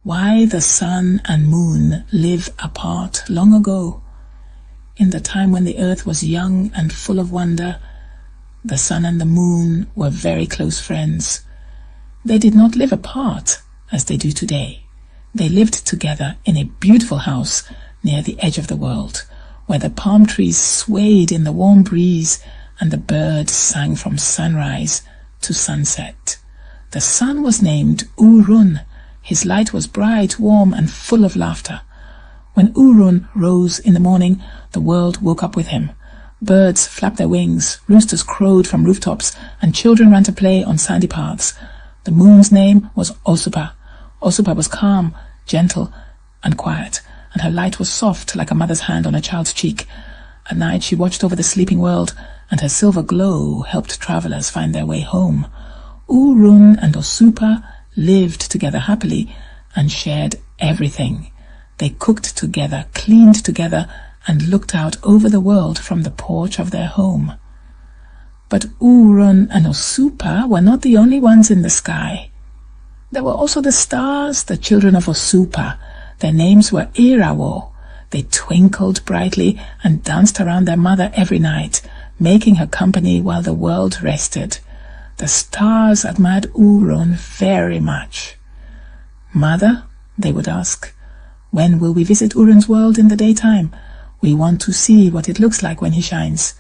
why the sun and moon live apart long ago. In the time when the earth was young and full of wonder, the sun and the moon were very close friends. They did not live apart as they do today. They lived together in a beautiful house near the edge of the world, where the palm trees swayed in the warm breeze and the birds sang from sunrise to sunset. The sun was named Urun. His light was bright, warm, and full of laughter. When Urun rose in the morning, the world woke up with him. Birds flapped their wings, roosters crowed from rooftops, and children ran to play on sandy paths. The moon's name was Osupa. Osupa was calm, gentle, and quiet, and her light was soft like a mother's hand on a child's cheek. At night she watched over the sleeping world, and her silver glow helped travelers find their way home. Urun and Osupa lived together happily and shared everything. They cooked together, cleaned together, and looked out over the world from the porch of their home. But Urun and Osupa were not the only ones in the sky. There were also the stars, the children of Osupa. Their names were Irawo. They twinkled brightly and danced around their mother every night, making her company while the world rested. The stars admired Urun very much. "Mother," they would ask, "when will we visit Urun's world in the daytime? We want to see what it looks like when he shines."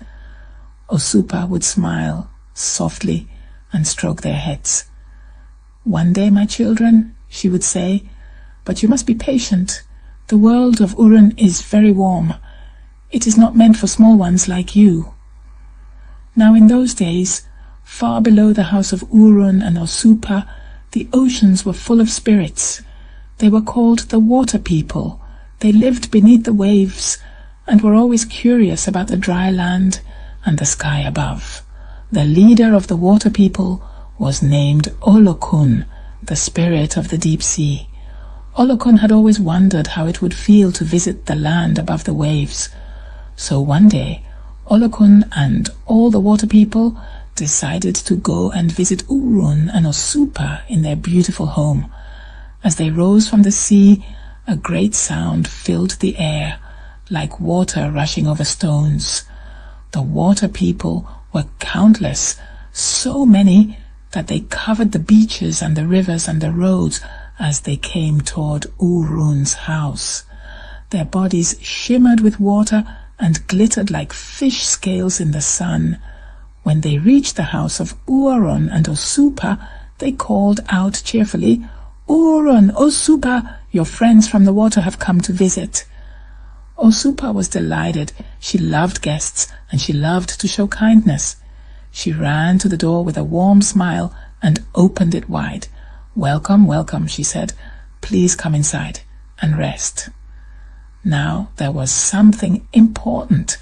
Osupa would smile softly and stroke their heads. "One day, my children," she would say, "but you must be patient. The world of Urun is very warm. It is not meant for small ones like you." Now in those days, far below the house of Urun and Osupa, the oceans were full of spirits. They were called the water people. They lived beneath the waves and were always curious about the dry land and the sky above. The leader of the water people was named Olokun, the spirit of the deep sea. Olokun had always wondered how it would feel to visit the land above the waves. So one day, Olokun and all the water people decided to go and visit Urun and Osupa in their beautiful home. As they rose from the sea, a great sound filled the air, like water rushing over stones. The water people were countless, so many that they covered the beaches and the rivers and the roads as they came toward Urun's house. Their bodies shimmered with water and glittered like fish scales in the sun. When they reached the house of Urun and Osupa, they called out cheerfully, "Urun, Osupa, your friends from the water have come to visit." Osupa was delighted. She loved guests, and she loved to show kindness. She ran to the door with a warm smile and opened it wide. "Welcome, welcome," she said. "Please come inside and rest." Now there was something important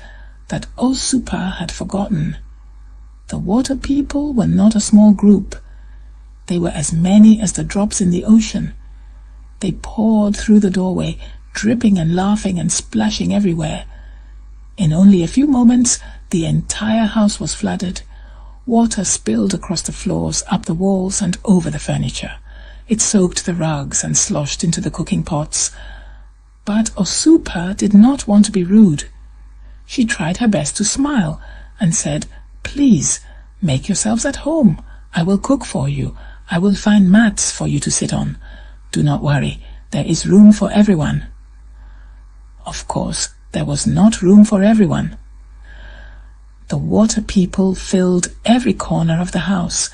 that Osupa had forgotten. The water people were not a small group. They were as many as the drops in the ocean. They poured through the doorway, dripping and laughing and splashing everywhere. In only a few moments, the entire house was flooded. Water spilled across the floors, up the walls, and over the furniture. It soaked the rugs and sloshed into the cooking pots. But Osupa did not want to be rude. She tried her best to smile and said, "Please, make yourselves at home. I will cook for you. I will find mats for you to sit on. Do not worry, there is room for everyone." Of course, there was not room for everyone. The water people filled every corner of the house.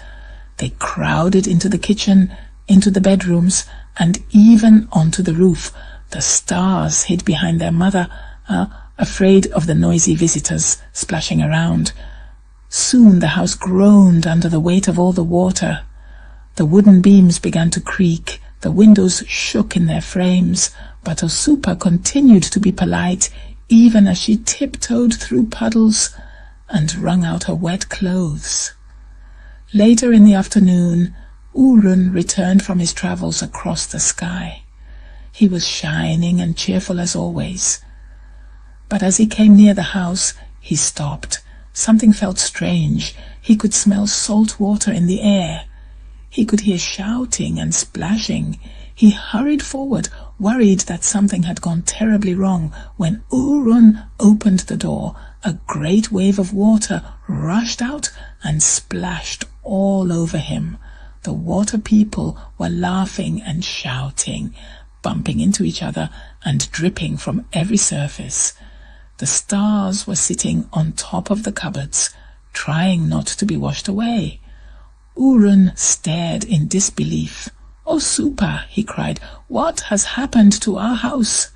They crowded into the kitchen, into the bedrooms, and even onto the roof. The stars hid behind their mother, afraid of the noisy visitors splashing around. Soon the house groaned under the weight of all the water. The wooden beams began to creak. The windows shook in their frames, but Osupa continued to be polite, even as she tiptoed through puddles and wrung out her wet clothes. Later in the afternoon, Urun returned from his travels across the sky. He was shining and cheerful as always. But as he came near the house, he stopped. Something felt strange. He could smell salt water in the air. He could hear shouting and splashing. He hurried forward, worried that something had gone terribly wrong. When Urun opened the door, a great wave of water rushed out and splashed all over him. The water people were laughing and shouting, bumping into each other and dripping from every surface. The stars were sitting on top of the cupboards, trying not to be washed away. Urun stared in disbelief. "Osupa," he cried, "what has happened to our house?"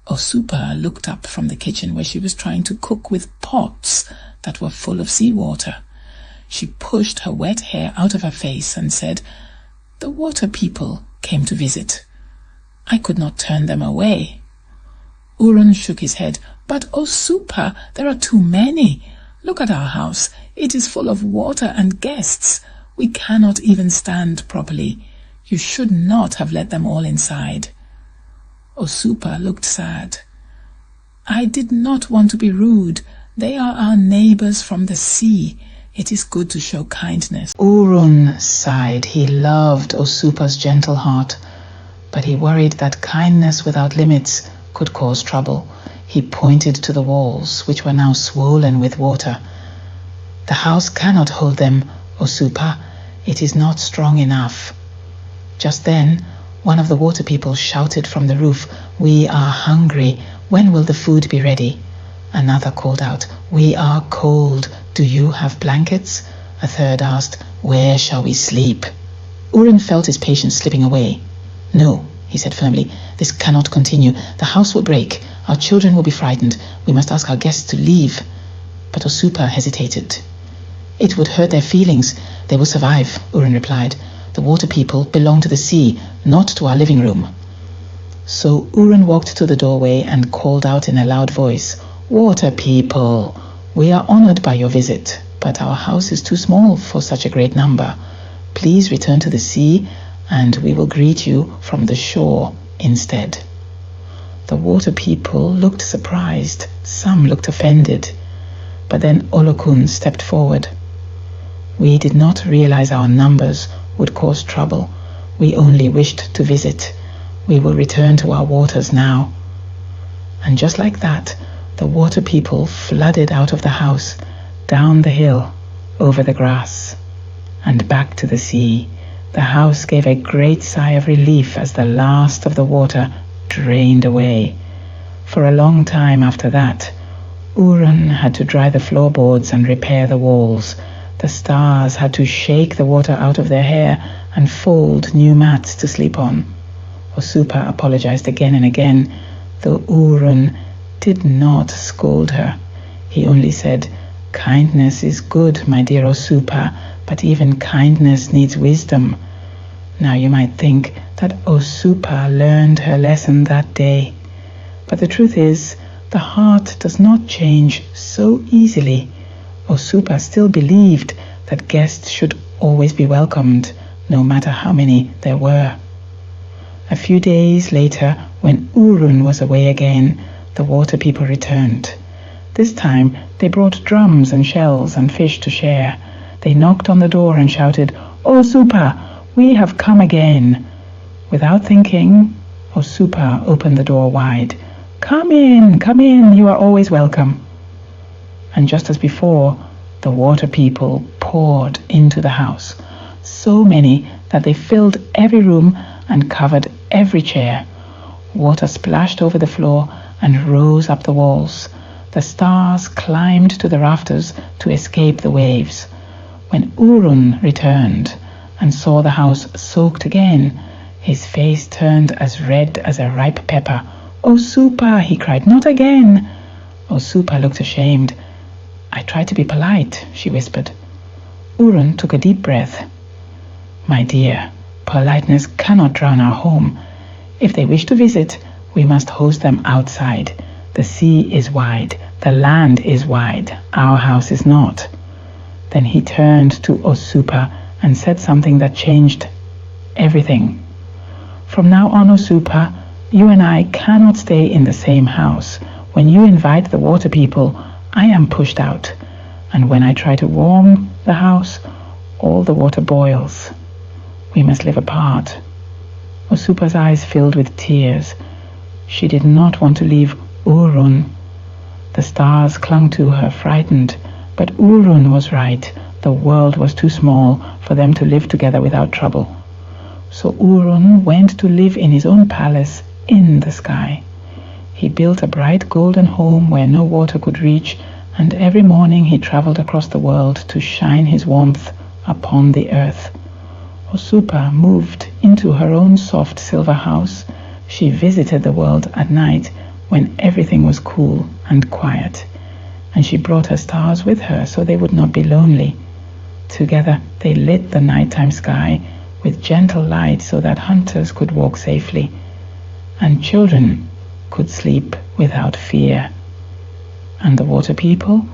Osupa looked up from the kitchen where she was trying to cook with pots that were full of seawater. She pushed her wet hair out of her face and said, "The water people came to visit. I could not turn them away." Urun shook his head. "But Osupa, there are too many. Look at our house. It is full of water and guests. We cannot even stand properly. You should not have let them all inside." Osupa looked sad. "I did not want to be rude. They are our neighbors from the sea. It is good to show kindness." Urun sighed. He loved Osupa's gentle heart, but he worried that kindness without limits could cause trouble. He pointed to the walls, which were now swollen with water. "The house cannot hold them, Osupa. It is not strong enough." Just then, one of the water people shouted from the roof, "We are hungry. When will the food be ready?" Another called out, "We are cold. Do you have blankets?" A third asked, "Where shall we sleep?" Urun felt his patience slipping away. "No," he said firmly, "this cannot continue. The house will break. Our children will be frightened. We must ask our guests to leave." But Osupa hesitated. "It would hurt their feelings. They will survive," Urun replied. "The water people belong to the sea, not to our living room." So Urun walked to the doorway and called out in a loud voice, "Water people, we are honored by your visit, but our house is too small for such a great number. Please return to the sea, and we will greet you from the shore instead." The water people looked surprised. Some looked offended. But then Olokun stepped forward. "We did not realize our numbers would cause trouble. We only wished to visit. We will return to our waters now." And just like that, the water people flooded out of the house, down the hill, over the grass, and back to the sea. The house gave a great sigh of relief as the last of the water drained away. For a long time after that, Urun had to dry the floorboards and repair the walls. The stars had to shake the water out of their hair and fold new mats to sleep on. Osupa apologized again and again, though Urun did not scold her. He only said, "Kindness is good, my dear Osupa, but even kindness needs wisdom." Now you might think that Osupa learned her lesson that day. But the truth is, the heart does not change so easily. Osupa still believed that guests should always be welcomed, no matter how many there were. A few days later, when Urun was away again, the water people returned. This time, they brought drums and shells and fish to share. They knocked on the door and shouted, "Osupa, we have come again." Without thinking, Osupa opened the door wide. Come in, you are always welcome." And just as before, the water people poured into the house, so many that they filled every room and covered every chair. Water splashed over the floor and rose up the walls. The stars climbed to the rafters to escape the waves. When Urun returned and saw the house soaked again, his face turned as red as a ripe pepper. "Osupa," he cried, "not again." Osupa looked ashamed. "I tried to be polite," she whispered. Urun took a deep breath. "My dear, politeness cannot drown our home. If they wish to visit, we must host them outside. The sea is wide, the land is wide, our house is not." Then he turned to Osupa and said something that changed everything. "From now on, Osupa, you and I cannot stay in the same house. When you invite the water people, I am pushed out. And when I try to warm the house, all the water boils. We must live apart." Osupa's eyes filled with tears. She did not want to leave Urun. The stars clung to her, frightened, but Urun was right. The world was too small for them to live together without trouble. So Urun went to live in his own palace in the sky. He built a bright golden home where no water could reach, and every morning he traveled across the world to shine his warmth upon the earth. Osupa moved into her own soft silver house. She visited the world at night when everything was cool and quiet, and she brought her stars with her so they would not be lonely. Together they lit the nighttime sky with gentle light so that hunters could walk safely, and children could sleep without fear. And the water people?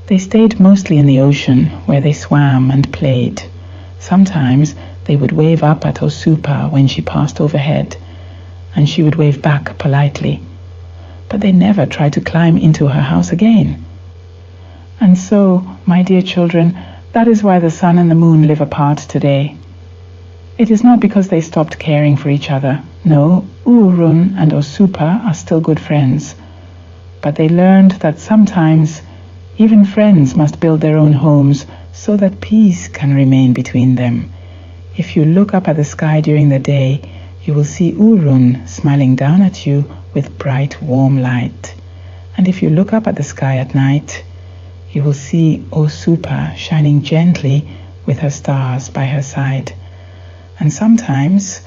They stayed mostly in the ocean, where they swam and played. Sometimes they would wave up at Osupa when she passed overhead, and she would wave back politely. But they never tried to climb into her house again. And so, my dear children, that is why the sun and the moon live apart today. It is not because they stopped caring for each other. No, Urun and Osupa are still good friends. But they learned that sometimes even friends must build their own homes so that peace can remain between them. If you look up at the sky during the day, you will see Urun smiling down at you with bright, warm light. And if you look up at the sky at night, you will see Osupa shining gently with her stars by her side. And sometimes,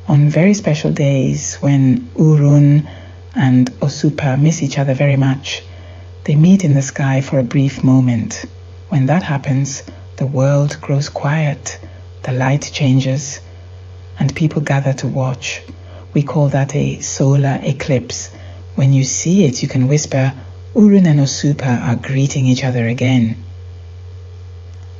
on very special days when Urun and Osupa miss each other very much, they meet in the sky for a brief moment. When that happens, the world grows quiet, the light changes, and people gather to watch. We call that a solar eclipse. When you see it, you can whisper, Urun and Osupa are greeting each other again.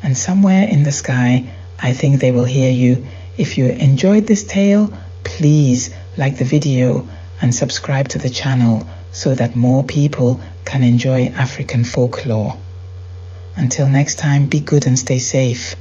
And somewhere in the sky, I think they will hear you. If you enjoyed this tale, please like the video and subscribe to the channel so that more people can enjoy African folklore. Until next time, be good and stay safe.